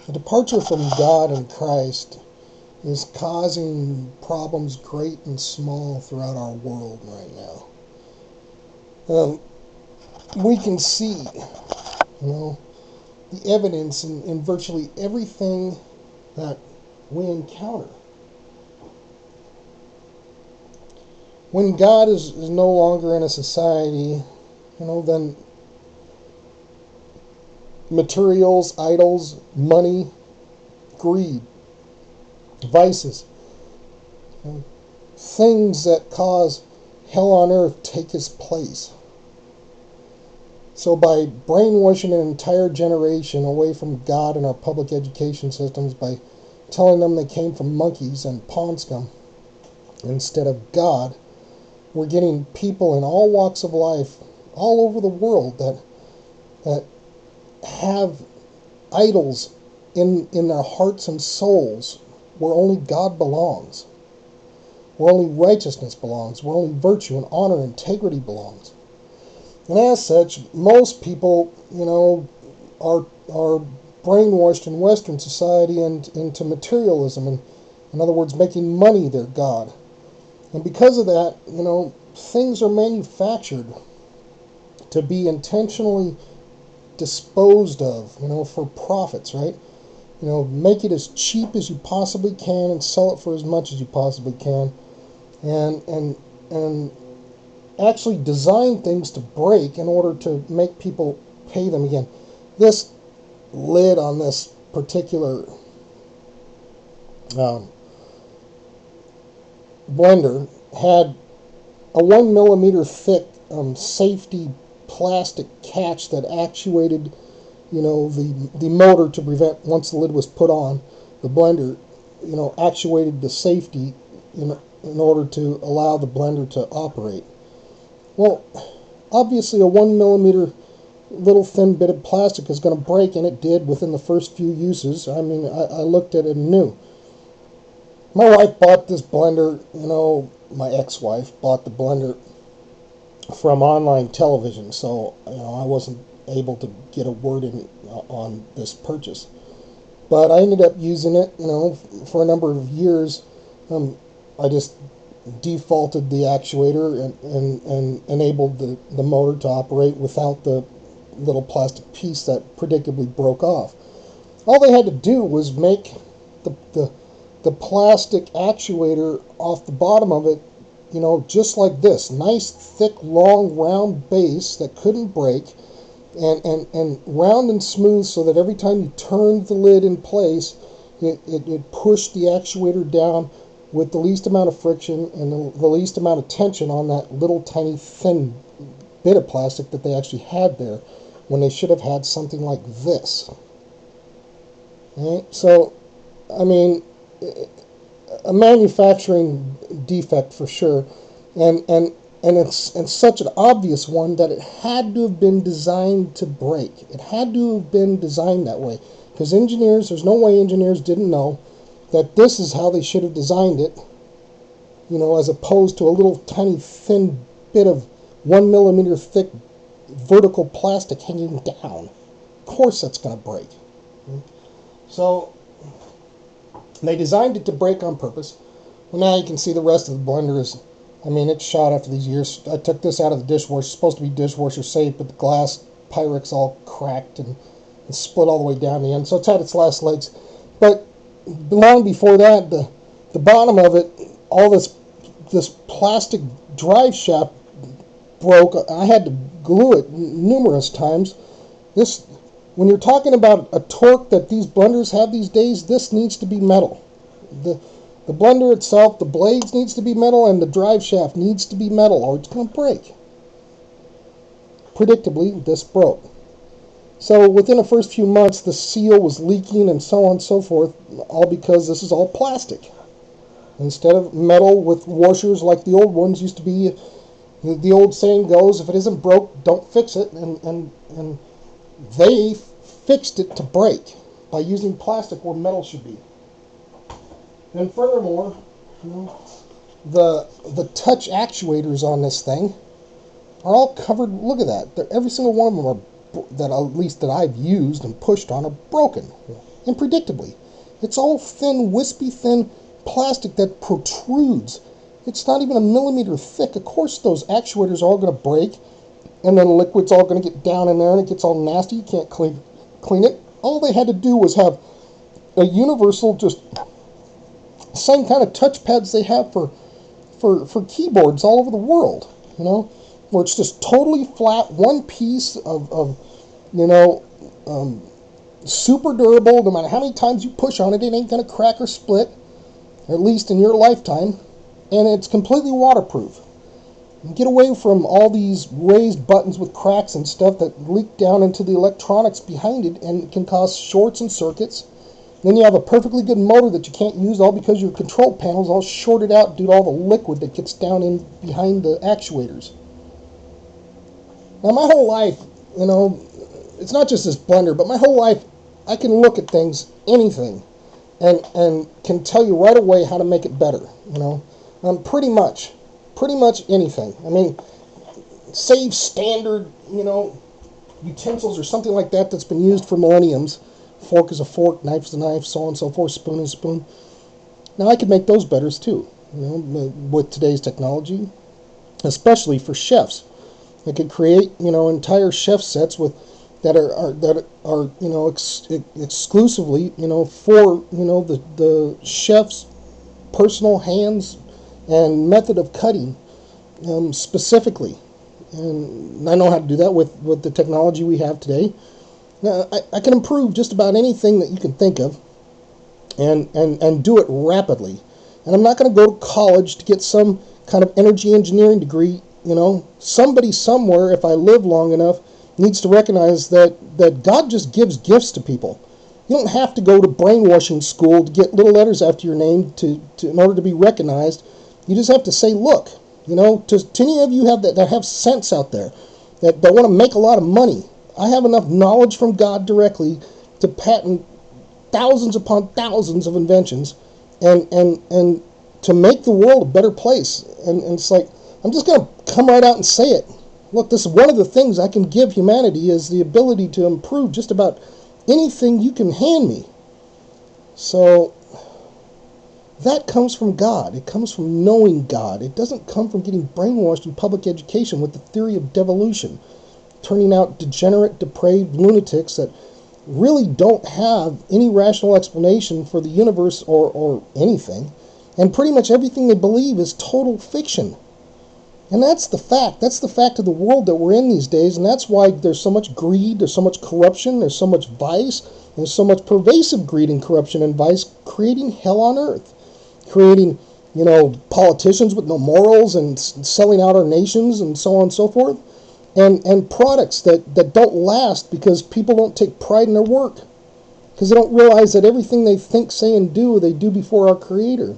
The departure from God and Christ is causing problems great and small throughout our world right now. We can see, the evidence in virtually everything that we encounter. When God is no longer in a society, then materials, idols, money, greed, vices, things that cause hell on earth take his place. So by brainwashing an entire generation away from God in our public education systems, by telling them they came from monkeys and pond scum instead of God, we're getting people in all walks of life all over the world that have idols in their hearts and souls where only God belongs, where only righteousness belongs, where only virtue and honor and integrity belongs. And as such, most people, are brainwashed in Western society and into materialism, and in other words, making money their God. And because of that, things are manufactured to be intentionally disposed of, for profits, right? Make it as cheap as you possibly can and sell it for as much as you possibly can, and actually design things to break in order to make people pay them again. This lid on this particular blender had a 1 millimeter thick safety plastic catch that actuated, the motor to prevent, once the lid was put on, the blender, actuated the safety in order to allow the blender to operate. Well, obviously a 1 millimeter little thin bit of plastic is going to break, and it did within the first few uses. I mean, I looked at it and knew. My wife bought this blender, my ex-wife bought the blender from online television, so I wasn't able to get a word in on this purchase. But I ended up using it, for a number of years. I just defaulted the actuator and enabled the motor to operate without the little plastic piece that predictably broke off. All they had to do was make the plastic actuator off the bottom of it, just like this. Nice, thick, long, round base that couldn't break, and round and smooth so that every time you turned the lid in place, it pushed the actuator down with the least amount of friction and the least amount of tension on that little tiny thin bit of plastic that they actually had there, when they should have had something like this. Right? So, I mean, a manufacturing defect for sure, and it's such an obvious one that it had to have been designed to break. It had to have been designed that way, because there's no way engineers didn't know that this is how they should have designed it, as opposed to a little tiny thin bit of 1 millimeter thick vertical plastic hanging down. Of course that's going to break. So they designed it to break on purpose. Well, now you can see the rest of the blender is, it's shot after these years. I took this out of the dishwasher. It's supposed to be dishwasher safe, but the glass Pyrex all cracked and split all the way down the end, so it's had its last legs. But long before that, the bottom of it, all this plastic drive shaft broke. I had to glue it numerous times. When you're talking about a torque that these blenders have these days, this needs to be metal. The blender itself, the blades needs to be metal, and the drive shaft needs to be metal, or it's going to break. Predictably, this broke. So within the first few months, the seal was leaking and so on and so forth, all because this is all plastic. Instead of metal with washers like the old ones used to be, the old saying goes, if it isn't broke, don't fix it. And they fixed it to break by using plastic where metal should be. And furthermore, the touch actuators on this thing are all covered. Look at that. Every single one of them are, that at least that I've used and pushed on, are broken. and predictably. It's all thin, wispy thin plastic that protrudes. It's not even a millimeter thick. Of course those actuators are all going to break, and then the liquid's all going to get down in there, and it gets all nasty. You can't clean it. All they had to do was have a universal, just same kind of touchpads they have for keyboards all over the world, you know, where it's just totally flat, one piece of you know, super durable. No matter how many times you push on it, it ain't going to crack or split, at least in your lifetime, and it's completely waterproof. And get away from all these raised buttons with cracks and stuff that leak down into the electronics behind it and can cause shorts and circuits. Then you have a perfectly good motor that you can't use, all because your control panel's all shorted out due to all the liquid that gets down in behind the actuators. Now my whole life, you know, it's not just this blender, but my whole life I can look at things, anything, and can tell you right away how to make it better, you know. Pretty much anything. I mean, save standard, you know, utensils or something like that that's been used for millenniums. Fork is a fork, knife is a knife, so on and so forth, spoon is a spoon. Now I could make those better too, you know, with today's technology, especially for chefs. I could create, you know, entire chef sets with that are you know, exclusively, you know, for, you know, the chef's personal hands and method of cutting, specifically. And I know how to do that with the technology we have today. Now, I can improve just about anything that you can think of, and do it rapidly. And I'm not going to go to college to get some kind of energy engineering degree. You know, somebody somewhere, if I live long enough, needs to recognize that God just gives gifts to people. You don't have to go to brainwashing school to get little letters after your name in order to be recognized. You just have to say, look, you know, to any of you that have sense out there, that want to make a lot of money, I have enough knowledge from God directly to patent thousands upon thousands of inventions and to make the world a better place. And it's like, I'm just going to come right out and say it. Look, this is one of the things I can give humanity, is the ability to improve just about anything you can hand me. So that comes from God. It comes from knowing God. It doesn't come from getting brainwashed in public education with the theory of devolution, turning out degenerate, depraved lunatics that really don't have any rational explanation for the universe or anything, and pretty much everything they believe is total fiction. And that's the fact. That's the fact of the world that we're in these days, and that's why there's so much greed, there's so much corruption, there's so much vice, there's so much pervasive greed and corruption and vice, creating hell on earth, creating, you know, politicians with no morals and selling out our nations and so on and so forth, and products that don't last because people don't take pride in their work, because they don't realize that everything they think, say, and do, they do before our Creator.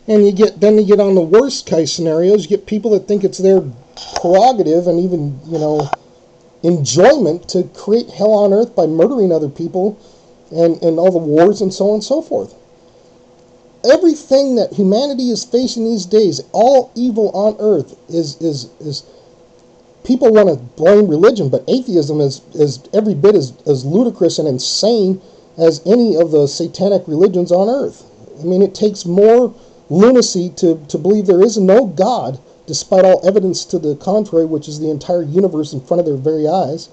And you get on the worst case scenarios. You get people that think it's their prerogative and even, you know, enjoyment to create hell on earth by murdering other people and all the wars and so on and so forth. Everything that humanity is facing these days, all evil on earth, is people want to blame religion, but atheism is every bit as ludicrous and insane as any of the satanic religions on earth. I mean, it takes more lunacy to believe there is no God, despite all evidence to the contrary, which is the entire universe in front of their very eyes,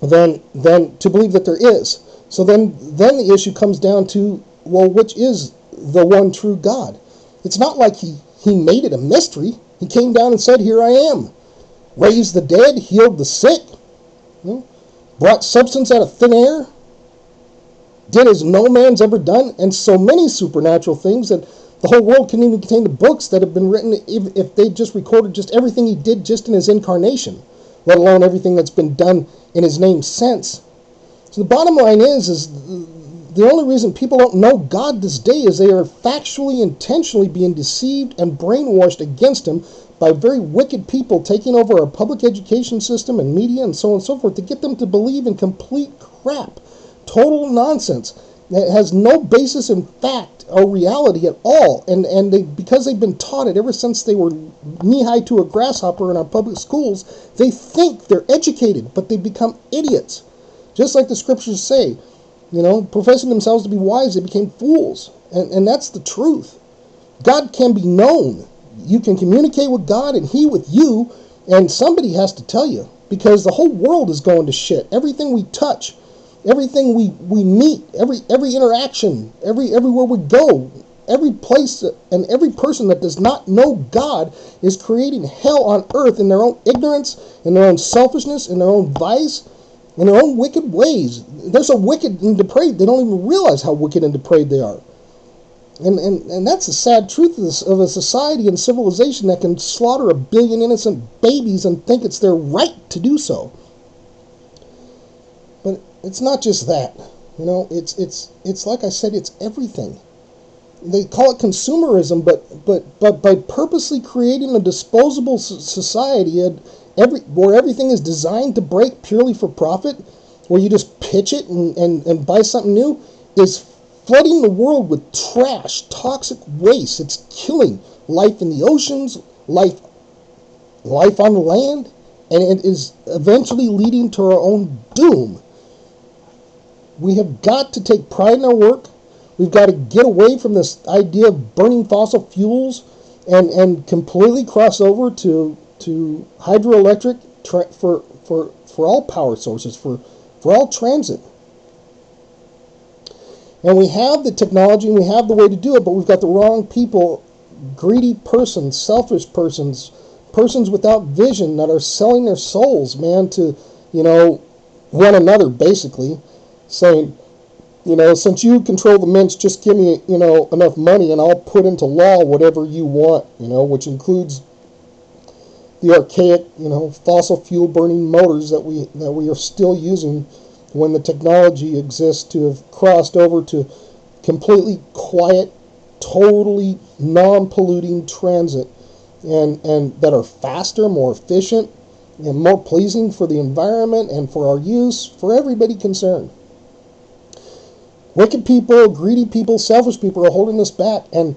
than to believe that there is. So then the issue comes down to, well, which is the one true God? It's not like he made it a mystery. He came down and said, here I am. Raised the dead, healed the sick, you know, brought substance out of thin air, did as no man's ever done, and so many supernatural things that the whole world couldn't even contain the books that have been written if they just recorded just everything he did just in his incarnation, let alone everything that's been done in his name since. So the bottom line is the only reason people don't know God this day is they are factually, intentionally being deceived and brainwashed against him by very wicked people taking over our public education system and media and so on and so forth to get them to believe in complete crap. Total nonsense that has no basis in fact or reality at all, and they, because they've been taught it ever since they were knee-high to a grasshopper in our public schools, they think they're educated, but they become idiots. Just like the scriptures say, professing themselves to be wise, they became fools. And that's the truth. God can be known. You can communicate with God and He with you, and somebody has to tell you, because the whole world is going to shit. Everything we touch, everything we meet, every interaction, everywhere we go, every place and every person that does not know God is creating hell on earth in their own ignorance, in their own selfishness, in their own vice, in their own wicked ways. They're so wicked and depraved, they don't even realize how wicked and depraved they are. And that's the sad truth of a society and civilization that can slaughter 1 billion innocent babies and think it's their right to do so. But it's not just that. It's like I said, it's everything. They call it consumerism, but by purposely creating a disposable society where everything is designed to break purely for profit, where you just pitch it and buy something new, is flooding the world with trash, toxic waste. It's killing life in the oceans, life on the land, and it is eventually leading to our own doom. We have got to take pride in our work. We've got to get away from this idea of burning fossil fuels and completely cross over to hydroelectric for all power sources, for all transit. And we have the technology and we have the way to do it, but we've got the wrong people, greedy persons, selfish persons without vision that are selling their souls, man, to, one another, basically, saying, since you control the mints, just give me, enough money and I'll put into law whatever you want, which includes the archaic, fossil fuel burning motors that we are still using when the technology exists to have crossed over to completely quiet, totally non-polluting transit, and that are faster, more efficient, and more pleasing for the environment and for our use, for everybody concerned. Wicked people, greedy people, selfish people are holding us back, and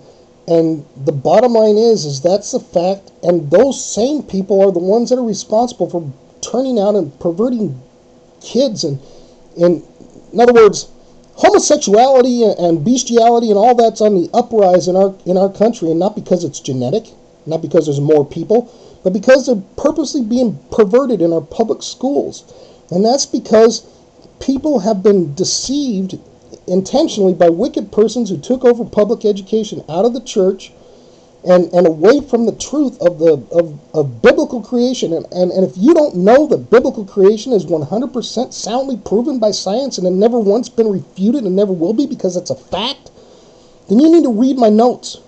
the bottom line is that's the fact, and those same people are the ones that are responsible for turning out and perverting kids, and in other words, homosexuality and bestiality and all that's on the uprise in our country, and not because it's genetic, not because there's more people, but because they're purposely being perverted in our public schools. And that's because people have been deceived intentionally by wicked persons who took over public education out of the church and away from the truth of biblical creation. And if you don't know that biblical creation is 100% soundly proven by science and it never once been refuted and never will be because it's a fact, then you need to read my notes.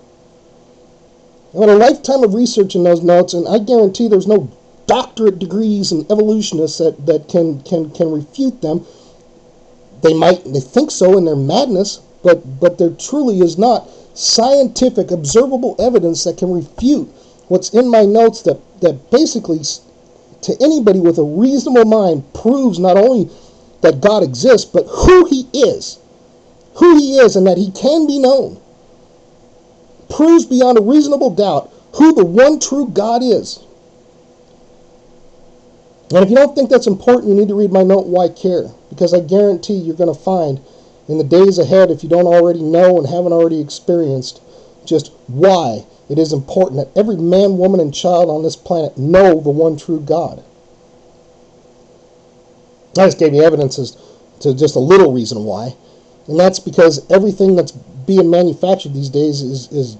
I had a lifetime of research in those notes, and I guarantee there's no doctorate degrees in evolutionists that can refute them. They think so in their madness, but there truly is not scientific, observable evidence that can refute what's in my notes that basically, to anybody with a reasonable mind, proves not only that God exists, but who He is, and that He can be known. Proves beyond a reasonable doubt who the one true God is. And if you don't think that's important, you need to read my note, Why Care? Because I guarantee you're going to find in the days ahead, if you don't already know and haven't already experienced, just why it is important that every man, woman, and child on this planet know the one true God. I just gave you evidence as to just a little reason why. And that's because everything that's being manufactured these days is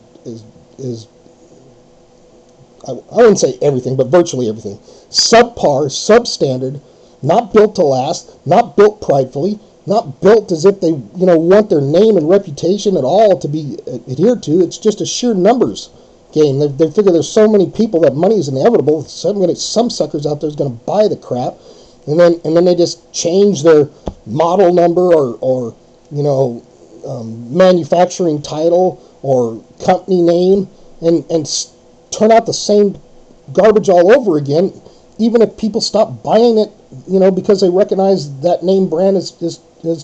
I wouldn't say everything, but virtually everything. Subpar, substandard, not built to last, not built pridefully, not built as if they want their name and reputation at all to be adhered to. It's just a sheer numbers game. They figure there's so many people that money is inevitable. Some suckers out there is going to buy the crap, and then they just change their model number or manufacturing title or company name and turn out the same garbage all over again, even if people stop buying it, because they recognize that name brand is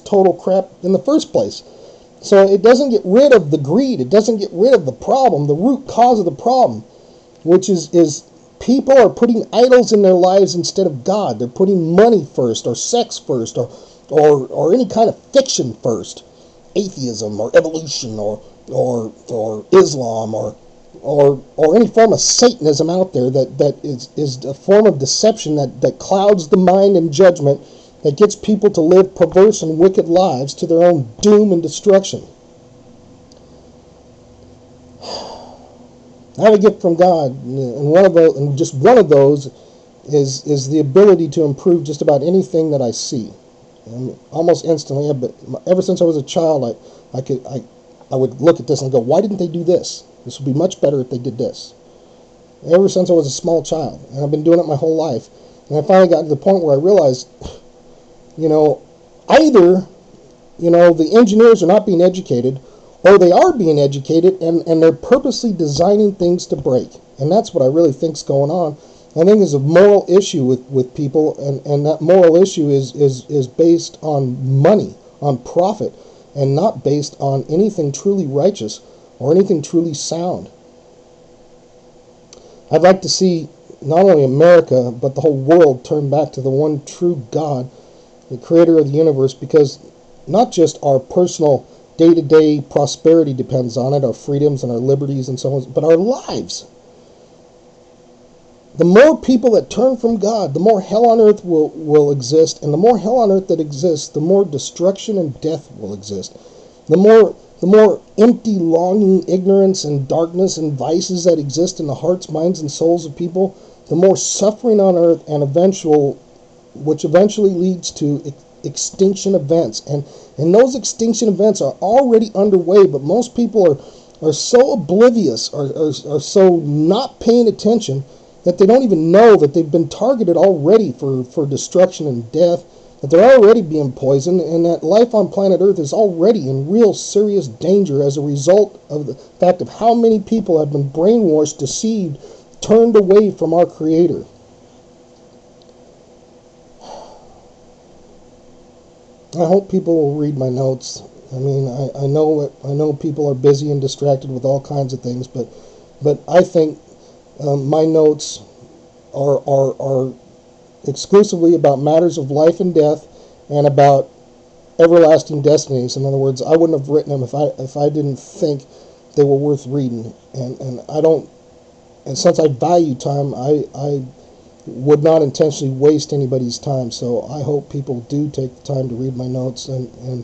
total crap in the first place. So it doesn't get rid of the greed. It doesn't get rid of the problem, the root cause of the problem, which is people are putting idols in their lives instead of God. They're putting money first, or sex first, or or any kind of fiction first, atheism or evolution or Islam or any form of Satanism out there that is a form of deception that clouds the mind and judgment, that gets people to live perverse and wicked lives to their own doom and destruction. I have a gift from God, and just one of those is the ability to improve just about anything that I see. And almost instantly, but ever since I was a child, I would look at this and go, why didn't they do this? This would be much better if they did this. Ever since I was a small child, and I've been doing it my whole life. And I finally got to the point where I realized, either, the engineers are not being educated, or they are being educated and they're purposely designing things to break. And that's what I really think's going on. I think there's a moral issue with people, and that moral issue is based on money, on profit, and not based on anything truly righteous or anything truly sound. I'd like to see not only America, but the whole world turn back to the one true God, the creator of the universe, because not just our personal day-to-day prosperity depends on it, our freedoms and our liberties and so on, but our lives. The more people that turn from God, the more hell on earth will exist, and the more hell on earth that exists, the more destruction and death will exist. The more empty longing, ignorance, and darkness and vices that exist in the hearts, minds, and souls of people, the more suffering on earth, and which eventually leads to extinction events. And those extinction events are already underway, but most people are so oblivious, are so not paying attention, that they don't even know that they've been targeted already for destruction and death, that they're already being poisoned, and that life on planet Earth is already in real serious danger as a result of the fact of how many people have been brainwashed, deceived, turned away from our Creator. I hope people will read my notes. I mean, I know people are busy and distracted with all kinds of things, but I think my notes are exclusively about matters of life and death and about everlasting destinies. In other words, I wouldn't have written them if I didn't think they were worth reading. And since I value time, I would not intentionally waste anybody's time. So I hope people do take the time to read my notes, and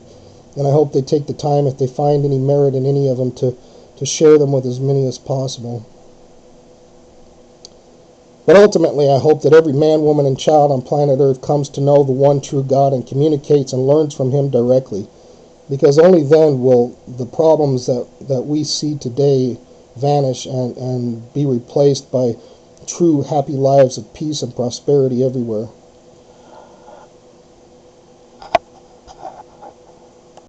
I hope they take the time, if they find any merit in any of them, to share them with as many as possible. But ultimately, I hope that every man, woman, and child on planet Earth comes to know the one true God and communicates and learns from Him directly. Because only then will the problems that we see today vanish and be replaced by true happy lives of peace and prosperity everywhere.